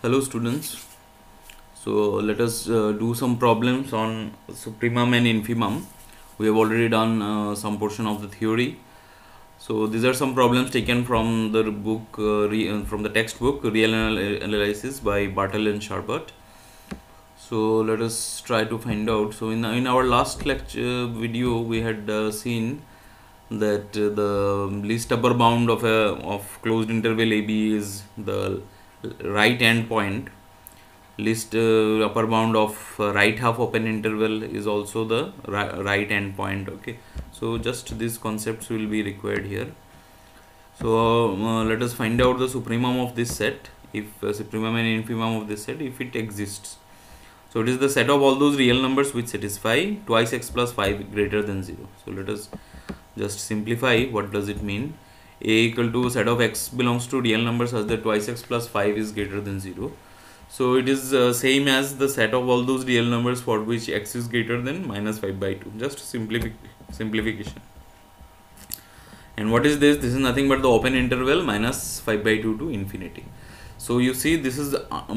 Hello students, so let us do some problems on supremum and infimum. We have already done some portion of the theory. So these are some problems taken from the book, from the textbook Real Analysis by Bartel and Sharbut. So let us try to find out. So in our last lecture video we had seen that the least upper bound of closed interval AB is the right end point. Least upper bound of right half open interval is also the right end point. Okay, so just these concepts will be required here. So let us find out the supremum of this set, if supremum and infimum of this set, if it exists. So it is the set of all those real numbers which satisfy twice x plus 5 greater than 0. So let us just simplify. What does it mean? A equal to set of x belongs to real numbers such that twice x plus 5 is greater than 0. So it is same as the set of all those real numbers for which x is greater than minus 5 by 2. Just simplification. And what is this? This is nothing but the open interval minus 5 by 2 to infinity. So you see this is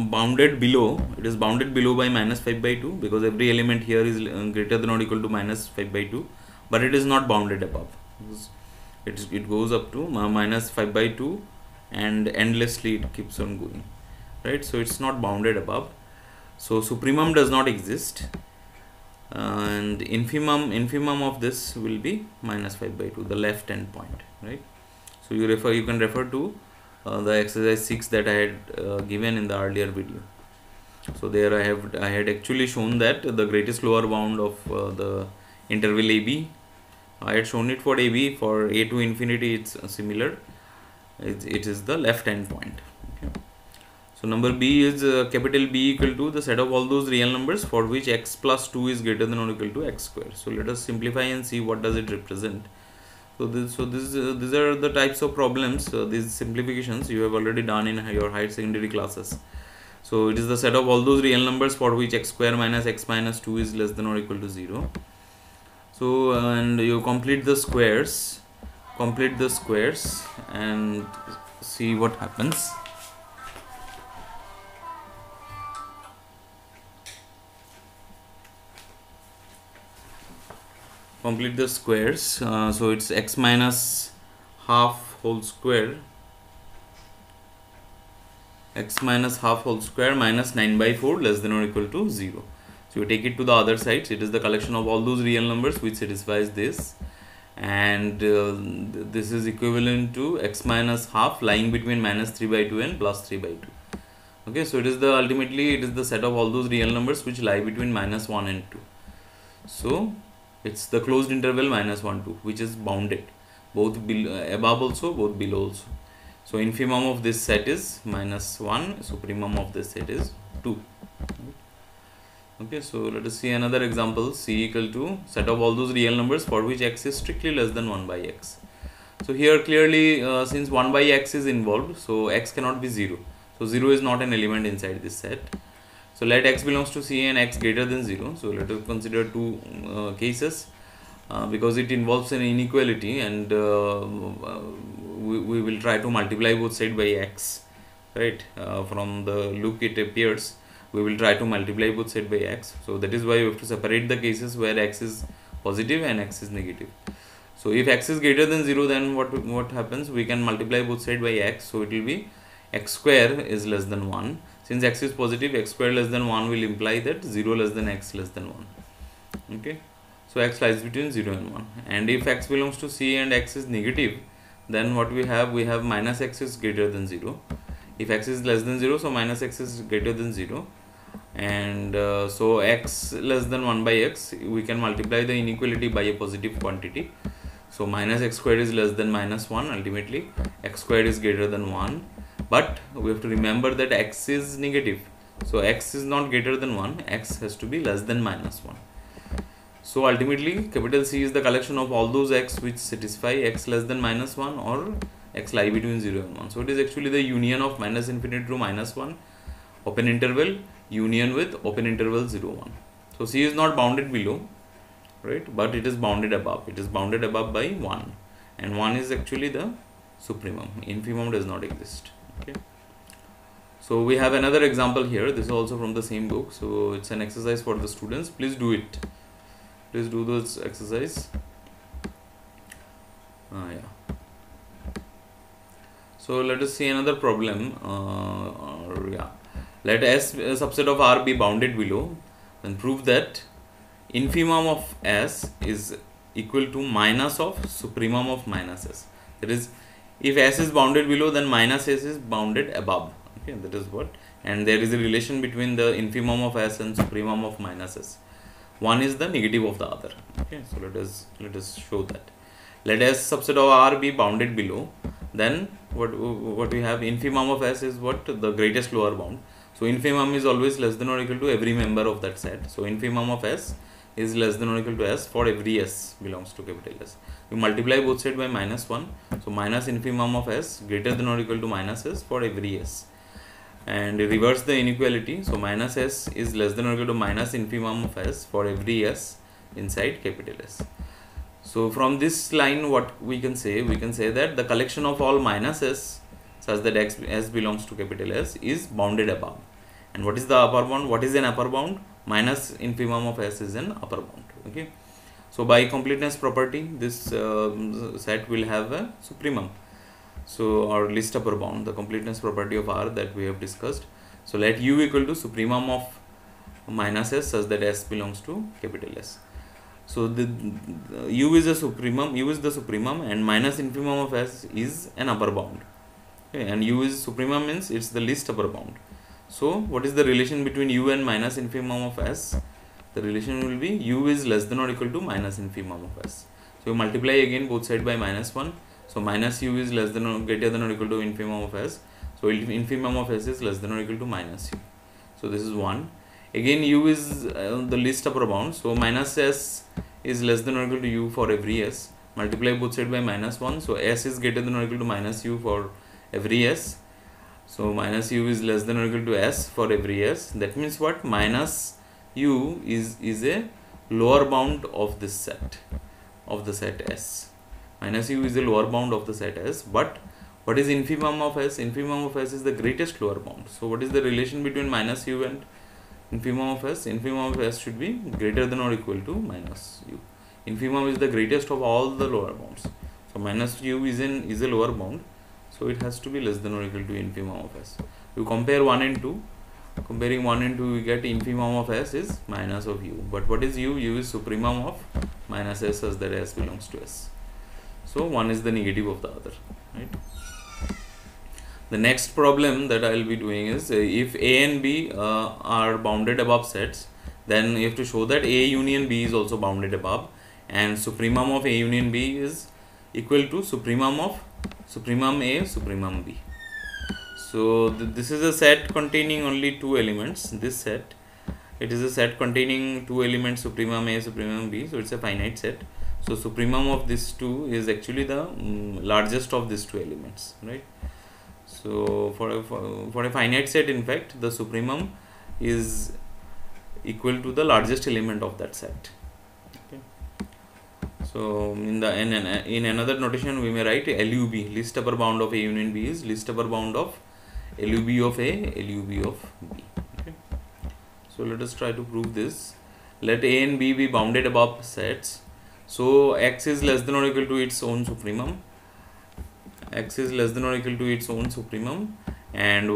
bounded below. It is bounded below by minus 5 by 2 because every element here is greater than or equal to minus 5 by 2. But it is not bounded above. It goes up to minus 5 by 2 and endlessly it keeps on going. Right, so it's not bounded above. So supremum does not exist, and infimum of this will be minus 5 by 2, the left end point. Right, so you can refer to the exercise 6 that I had given in the earlier video. So there I had actually shown that the greatest lower bound of the interval AB, I had shown it for AB. For A to infinity it's similar. It is the left end point. Okay. So number B is capital B equal to the set of all those real numbers for which x plus 2 is greater than or equal to x square. So let us simplify and see what does it represent. So these are the types of problems. These simplifications you have already done in your higher secondary classes. So it is the set of all those real numbers for which x square minus x minus 2 is less than or equal to 0. So and you complete the squares and see what happens. Complete the squares. So it's x minus half whole square, x minus half whole square minus 9 by 4 less than or equal to 0. So you take it to the other side. It is the collection of all those real numbers which satisfies this, and this is equivalent to x minus half lying between minus 3 by 2 and plus 3 by 2. Okay, so ultimately it is the set of all those real numbers which lie between minus 1 and 2. So it's the closed interval minus 1 2 which is bounded, both above also, both below also. So infimum of this set is minus 1, supremum of this set is 2. Okay, so let us see another example. C equal to set of all those real numbers for which x is strictly less than 1 by x. So here clearly since 1 by x is involved, so x cannot be 0. So 0 is not an element inside this set. So let x belongs to C and x greater than 0. So let us consider two cases because it involves an inequality, and we will try to multiply both sides by x. Right, from the look it appears we will try to multiply both sides by x. So that is why we have to separate the cases where x is positive and x is negative. So if x is greater than 0, then what happens? We can multiply both sides by x. So it will be x square is less than 1. Since x is positive, x square less than 1 will imply that 0 less than x less than 1. Okay, so x lies between 0 and 1. And if x belongs to C and x is negative, then what we have minus x is greater than 0. If x is less than 0, so minus x is greater than 0. And so x less than 1 by x, we can multiply the inequality by a positive quantity. So minus x squared is less than minus 1. Ultimately x squared is greater than 1. But we have to remember that x is negative. So x is not greater than 1. X has to be less than minus 1. So ultimately capital C is the collection of all those x which satisfy x less than minus 1 or x lie between 0 and 1. So it is actually the union of minus infinity to minus 1 open interval union with open interval 0 1. So C is not bounded below, right, but it is bounded above. It is bounded above by 1, and 1 is actually the supremum. Infimum does not exist. Okay, So we have another example here. This is also from the same book. So it's an exercise for the students. Please do it. Please do this exercise. Yeah. So let us see another problem. Let S subset of R be bounded below, and prove that infimum of S is equal to minus of supremum of minus S. That is, if S is bounded below, then minus S is bounded above. Okay, that is what. And there is a relation between the infimum of S and supremum of minus S. One is the negative of the other. Okay, so let us show that. Let S subset of R be bounded below. Then what we have, infimum of S is what? The greatest lower bound. So infimum is always less than or equal to every member of that set. So infimum of S is less than or equal to S for every S belongs to capital S. You multiply both sides by -1. So minus infimum of S greater than or equal to minus S for every S. And reverse the inequality. So minus S is less than or equal to minus infimum of S for every S inside capital S. So from this line, what we can say that the collection of all minus S such that S belongs to capital S is bounded above. And what is the upper bound? What is an upper bound? Minus infimum of S is an upper bound. Okay. So by completeness property, this set will have a supremum. So our least upper bound, the completeness property of R that we have discussed. So let U equal to supremum of minus S such that S belongs to capital S. So the U is a supremum, U is the supremum, and minus infimum of S is an upper bound. Okay, and U is supremum means it's the least upper bound. So what is the relation between U and minus infimum of S? The relation will be U is less than or equal to minus infimum of S. So you multiply again both sides by -1. So minus U is less than or greater than or equal to infimum of S. So infimum of S is less than or equal to minus U. So this is 1. Again U is the least upper bound. So minus S is less than or equal to U for every S. Multiply both sides by -1. So S is greater than or equal to minus U for every S. So minus U is less than or equal to S for every S. That means what? Minus U is a lower bound of this set, of the set S. Minus U is a lower bound of the set S. But what is infimum of S? Infimum of S is the greatest lower bound. So what is the relation between minus U and infimum of S? Infimum of S should be greater than or equal to minus U. Infimum is the greatest of all the lower bounds. So minus U is a lower bound. So it has to be less than or equal to infimum of S. You compare 1 and 2. Comparing 1 and 2, we get infimum of S is minus of U. But what is U? U is supremum of minus S as that S belongs to S. So one is the negative of the other. Right. The next problem that I will be doing is if A and B are bounded above sets, then you have to show that A union B is also bounded above, and supremum of A union B is equal to supremum of supremum A supremum B. So this is a set containing only two elements. This set, it is a set containing two elements, supremum A supremum B. So it's a finite set. So supremum of these two is actually the largest of these two elements, right? So for a finite set, in fact, the supremum is equal to the largest element of that set. Okay. So in another notation, we may write LUB, least upper bound of A union B is least upper bound of LUB of A, LUB of B. Okay. So let us try to prove this. Let A and B be bounded above sets. So X is less than or equal to its own supremum. X is less than or equal to its own supremum, and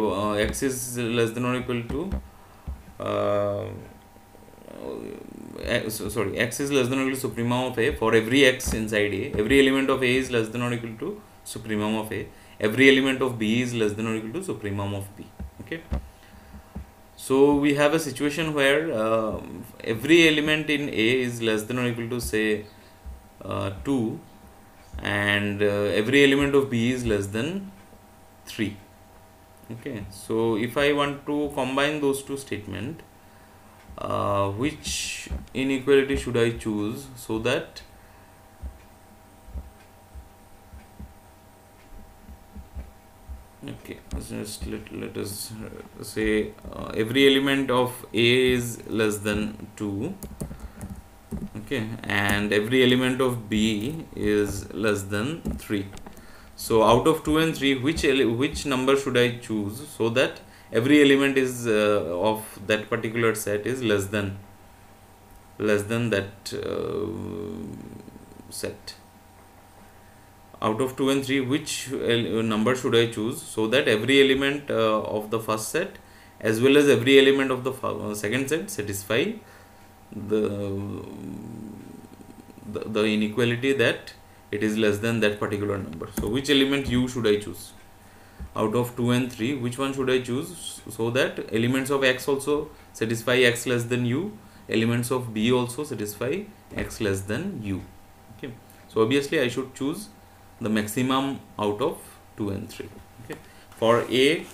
X is less than or equal to X is less than or equal to supremum of A for every X inside A. Every element of A is less than or equal to supremum of A. Every element of B is less than or equal to supremum of B. Okay. So we have a situation where every element in A is less than or equal to say 2, and every element of B is less than 3. Okay. So if I want to combine those two statements, which inequality should I choose so that okay, just let us say every element of A is less than 2, okay, and every element of B is less than 3. So out of 2 and 3, which number should I choose so that every element is of that particular set is less than that set. Out of 2 and 3, which number should I choose, so that every element of the first set as well as every element of the second set satisfy the inequality that it is less than that particular number. So which element u should I choose? Out of 2 and 3, which one should I choose, so that elements of x also satisfy x less than u, elements of b also satisfy x less than u. Okay, so obviously I should choose the maximum out of 2 and 3. Okay, for a,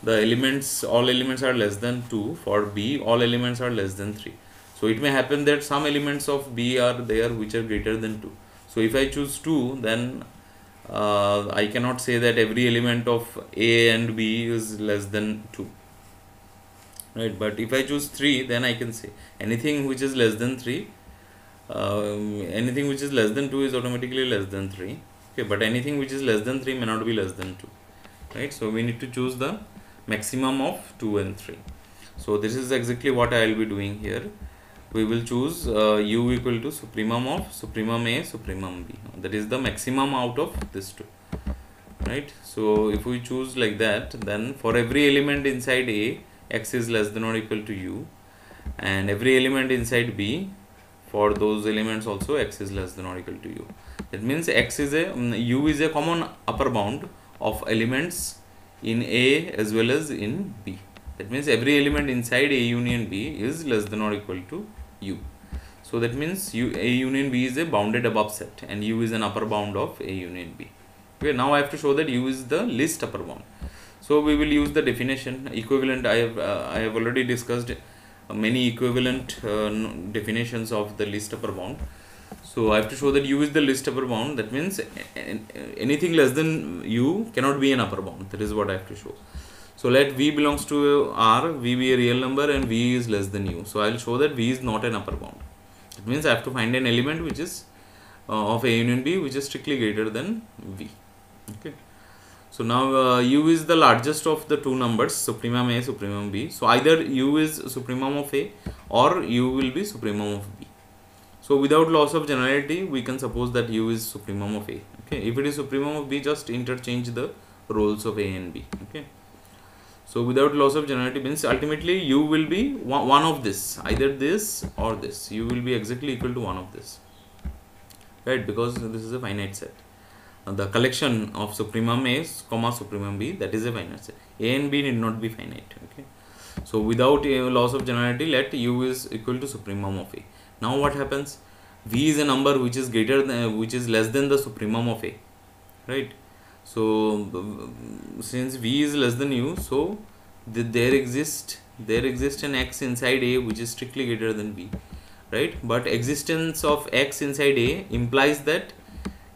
the elements, all elements are less than 2. For b, all elements are less than 3. So it may happen that some elements of b are there which are greater than 2. So if I choose 2, then I cannot say that every element of a and b is less than 2, right? But if I choose 3, then I can say anything which is less than 3, anything which is less than 2 is automatically less than 3. Okay, but anything which is less than 3 may not be less than 2, right? So we need to choose the maximum of 2 and 3. So this is exactly what I will be doing here. We will choose u equal to supremum of supremum a, supremum b. That is the maximum out of this two, right? So if we choose like that, then for every element inside a, x is less than or equal to u, and every element inside b, for those elements also x is less than or equal to u. That means x is a u is a common upper bound of elements in a as well as in b. That means every element inside a union b is less than or equal to u. So that means a union b is a bounded above set, and u is an upper bound of a union b. Okay, now I have to show that u is the least upper bound. So we will use the definition equivalent. I have already discussed many equivalent definitions of the least upper bound. So I have to show that u is the least upper bound. That means anything less than u cannot be an upper bound. That is what I have to show. So let v belongs to R, v be a real number, and v is less than u. So I will show that v is not an upper bound. It means I have to find an element which is of a union b which is strictly greater than v. Okay. So now u is the largest of the two numbers, supremum a, supremum b. So either u is supremum of a or u will be supremum of b. So without loss of generality, we can suppose that u is supremum of a. Okay. If it is supremum of b, just interchange the roles of a and b. Okay. So without loss of generality means ultimately u will be one of this, either this or this. U will be exactly equal to one of this, right? Because this is a finite set. The collection of supremum a, supremum b, that is a finite set. A and b need not be finite. Okay. So without a loss of generality, let u is equal to supremum of a. Now what happens? V is a number which is greater than, which is less than the supremum of a, right? So since v is less than u, so there exists an x inside a which is strictly greater than v, right? But existence of x inside a implies that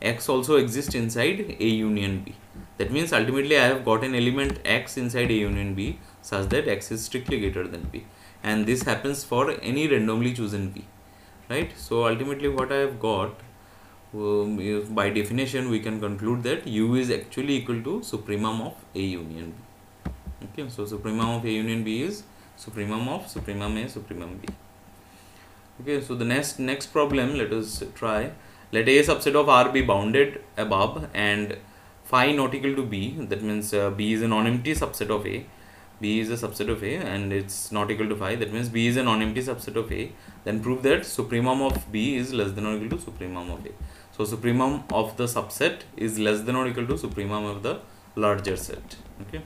x also exists inside a union b. That means ultimately I have got an element x inside a union b such that x is strictly greater than b, and this happens for any randomly chosen v, right? So ultimately what I have got, by definition we can conclude that u is actually equal to supremum of a union b. Okay, so supremum of a union b is supremum of supremum a, supremum b. Okay, so the next problem, let us try. Let a subset of R be bounded above and phi not equal to b. That means b is a non-empty subset of a. B is a subset of a and it's not equal to phi. That means b is a non-empty subset of a. Then prove that supremum of b is less than or equal to supremum of a. So supremum of the subset is less than or equal to supremum of the larger set. Okay.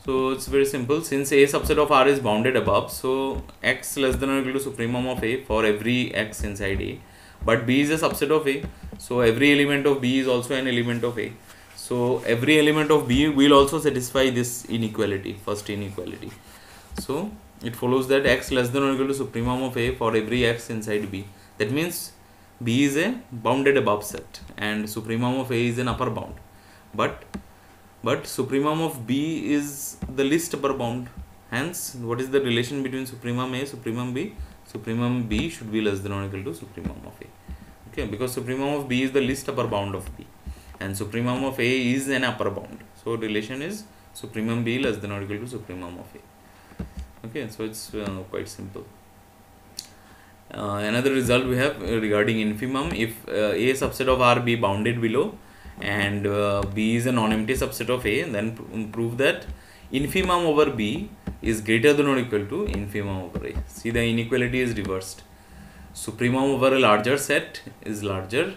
So it's very simple. Since a subset of R is bounded above, so x less than or equal to supremum of a for every x inside a. But b is a subset of a, so every element of b is also an element of a. So every element of b will also satisfy this inequality, first inequality. So it follows that x less than or equal to supremum of a for every x inside b. That means b is a bounded above set and supremum of a is an upper bound. But supremum of b is the least upper bound. Hence, what is the relation between supremum a, supremum b? Supremum b should be less than or equal to supremum of a. Okay, because supremum of b is the least upper bound of b and supremum of a is an upper bound. So relation is supremum B less than or equal to supremum of A. Okay, so it's quite simple. Another result we have regarding infimum: if A subset of R be bounded below and B is a non-empty subset of A, then prove that infimum over B is greater than or equal to infimum over A. See, the inequality is reversed. Supremum over a larger set is larger,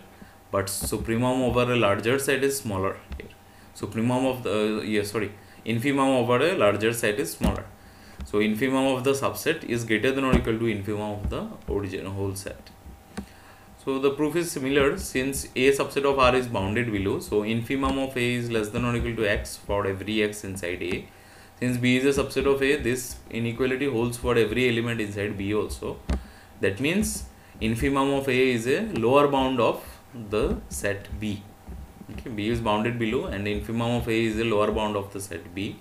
but supremum over a larger set is smaller here. Supremum of the infimum over a larger set is smaller. So infimum of the subset is greater than or equal to infimum of the original whole set. So the proof is similar. Since A subset of R is bounded below, so infimum of A is less than or equal to X for every X inside A. Since B is a subset of A, this inequality holds for every element inside B also. That means infimum of A is a lower bound of the set B. Okay, B is bounded below and infimum of A is a lower bound of the set B.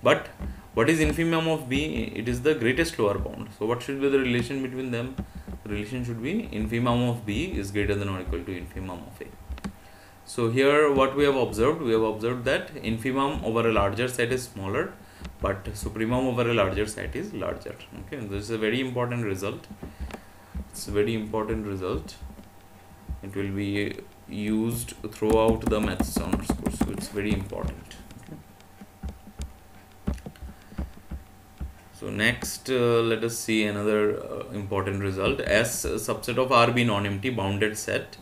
But what is infimum of B? It is the greatest lower bound. So what should be the relation between them? The relation should be infimum of B is greater than or equal to infimum of A. So here what we have observed that infimum over a larger set is smaller, but supremum over a larger set is larger. Okay, this is a very important result. It's a very important result. It will be used throughout the maths honors course, so it's very important. So next let us see another important result. S subset of R be non-empty bounded set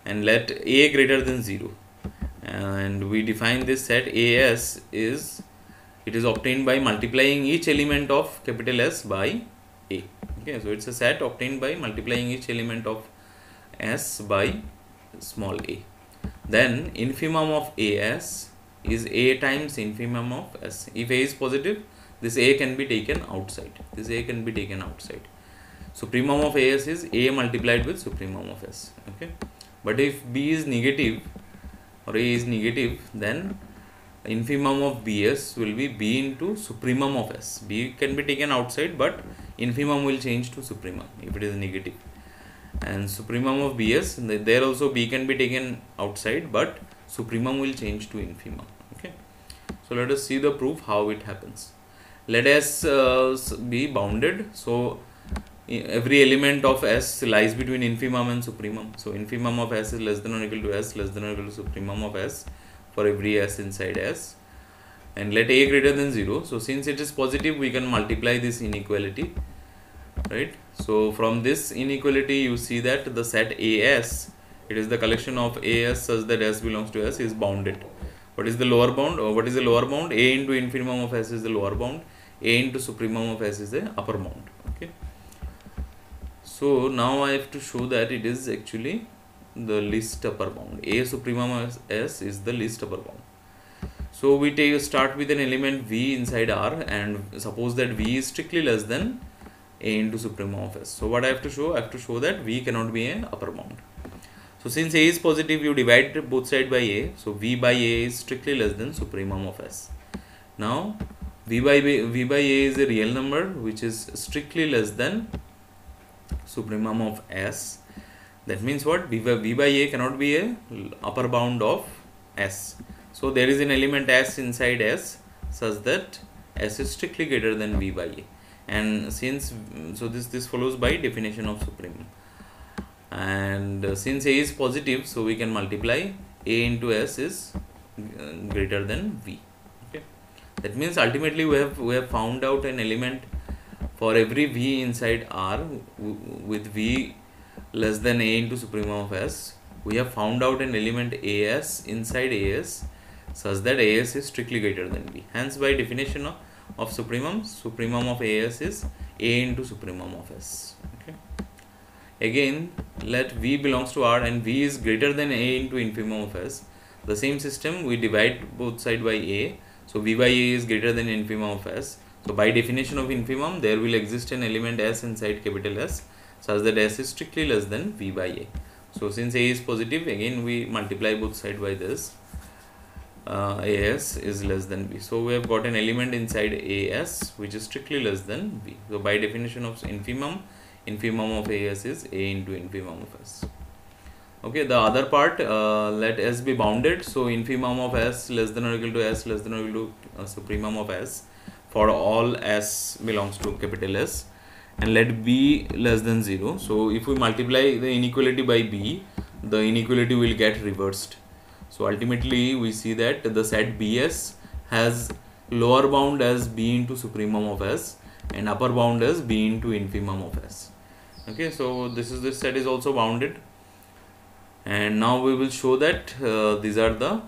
and let A greater than 0, and we define this set AS is obtained by multiplying each element of capital S by A. Okay, so it's a set obtained by multiplying each element of S by small a. Then infimum of AS is A times infimum of S. If A is positive, this A can be taken outside. Supremum of AS is A multiplied with supremum of S. Okay, but if B is negative or A is negative, then infimum of BS will be B into supremum of S. B can be taken outside, but infimum will change to supremum if it is negative. And supremum of BS, there also B can be taken outside, but supremum will change to infimum. Okay, so let us see the proof how it happens. Let S be bounded, so every element of S lies between infimum and supremum. So infimum of S is less than or equal to S less than or equal to supremum of S for every S inside S, and let A greater than 0. So since it is positive, we can multiply this inequality, right? So from this inequality you see that the set AS, it is the collection of AS such that S belongs to S, is bounded. What is the lower bound? What is the lower bound? A into infimum of S is the lower bound. A into supremum of S is the upper bound. Okay, so now I have to show that it is actually the least upper bound. A supremum of S is the least upper bound. So we start with an element V inside R, and suppose that V is strictly less than A into supremum of S. So what I have to show? I have to show that V cannot be an upper bound. So since A is positive, you divide both sides by A. So V by A is strictly less than supremum of S. Now V by A is a real number which is strictly less than supremum of S. That means what? V by A cannot be a upper bound of S. So there is an element S inside S such that S is strictly greater than V by A. And since this follows by definition of supremum. And since A is positive, so we can multiply A into S is greater than V. Okay, that means ultimately we have found out an element for every V inside R with V less than A into supremum of S. We have found out an element AS inside AS such that AS is strictly greater than V. Hence by definition of supremum of AS is A into supremum of S. Okay, again let V belongs to R and V is greater than A into infimum of S. The same system, we divide both sides by A. So V by A is greater than infimum of S. So by definition of infimum, there will exist an element S inside capital S such that S is strictly less than V by A. So since A is positive, again we multiply both sides by this. AS is less than V. So we have got an element inside AS which is strictly less than V. So by definition of infimum of AS is A into infimum of S. Okay, the other part, let S be bounded. So infimum of S less than or equal to S less than or equal to supremum of S for all S belongs to capital S, and let B less than 0. So if we multiply the inequality by B, the inequality will get reversed. So ultimately we see that the set Bs has lower bound as B into supremum of S and upper bound as B into infimum of S. Okay, so this set is also bounded, and now we will show that these are the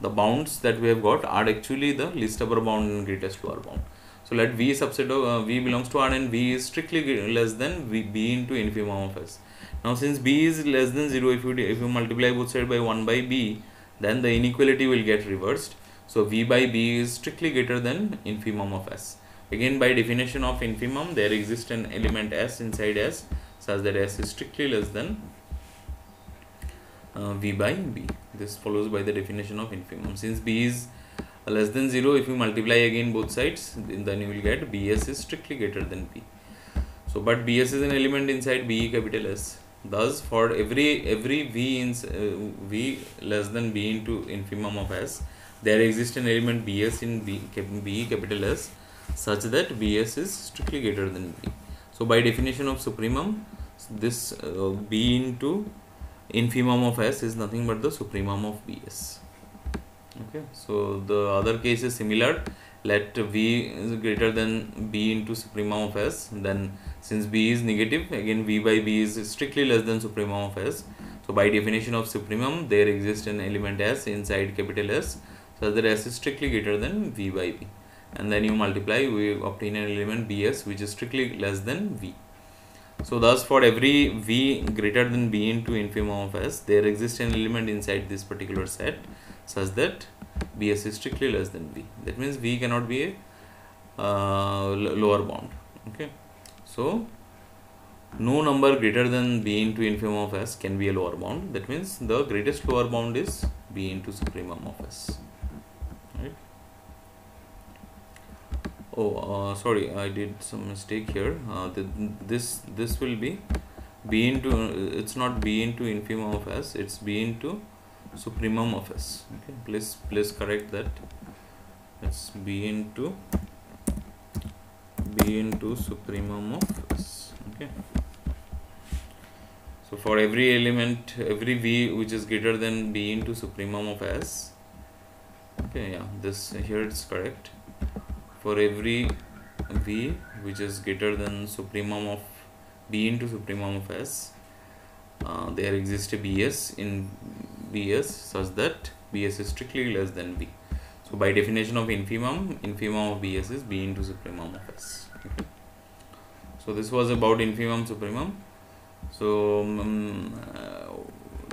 bounds that we have got are actually the least upper bound and greatest lower bound. So let V subset of V belongs to R and V is strictly less than B into infimum of S. Now since B is less than 0, if you multiply both sides by 1 by B, then the inequality will get reversed. So V by B is strictly greater than infimum of S. Again, by definition of infimum, there exists an element S inside S such that S is strictly less than V by B. This follows by the definition of infimum. Since B is less than 0, if you multiply again both sides, then you will get Bs is strictly greater than B. So, but Bs is an element inside B capital S. Thus, for every V less than B into infimum of S, there exists an element Bs in B capital S such that Bs is strictly greater than B. So, by definition of supremum, this B into infimum of S is nothing but the supremum of Bs. Okay, so the other case is similar. Let V is greater than B into supremum of S. Then since B is negative, again V by B is strictly less than supremum of S. So by definition of supremum, there exists an element S inside capital S, so that S is strictly greater than V by B. And then you multiply, we obtain an element Bs which is strictly less than V. So thus for every V greater than B into infimum of S, there exists an element inside this particular set such that Bs is strictly less than V. That means V cannot be a lower bound. Okay, so no number greater than B into infimum of S can be a lower bound. That means the greatest lower bound is B into supremum of S. Right? Oh, sorry, I did some mistake here. This will be B into, it's not B into infimum of S, it's B into supremum of S. Okay, please correct that. It's B into supremum of S. Okay, so for every element, every V which is greater than B into supremum of S, okay, yeah, this here it's correct. For every V which is greater than supremum of B into supremum of S, there exists a Bs in Bs such that Bs is strictly less than V. So by definition of infimum of Bs is B into supremum of S. Okay. So this was about infimum supremum. So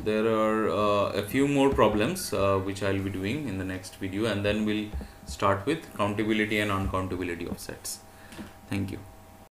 there are a few more problems which I will be doing in the next video, and then we'll start with countability and uncountability of sets. Thank you.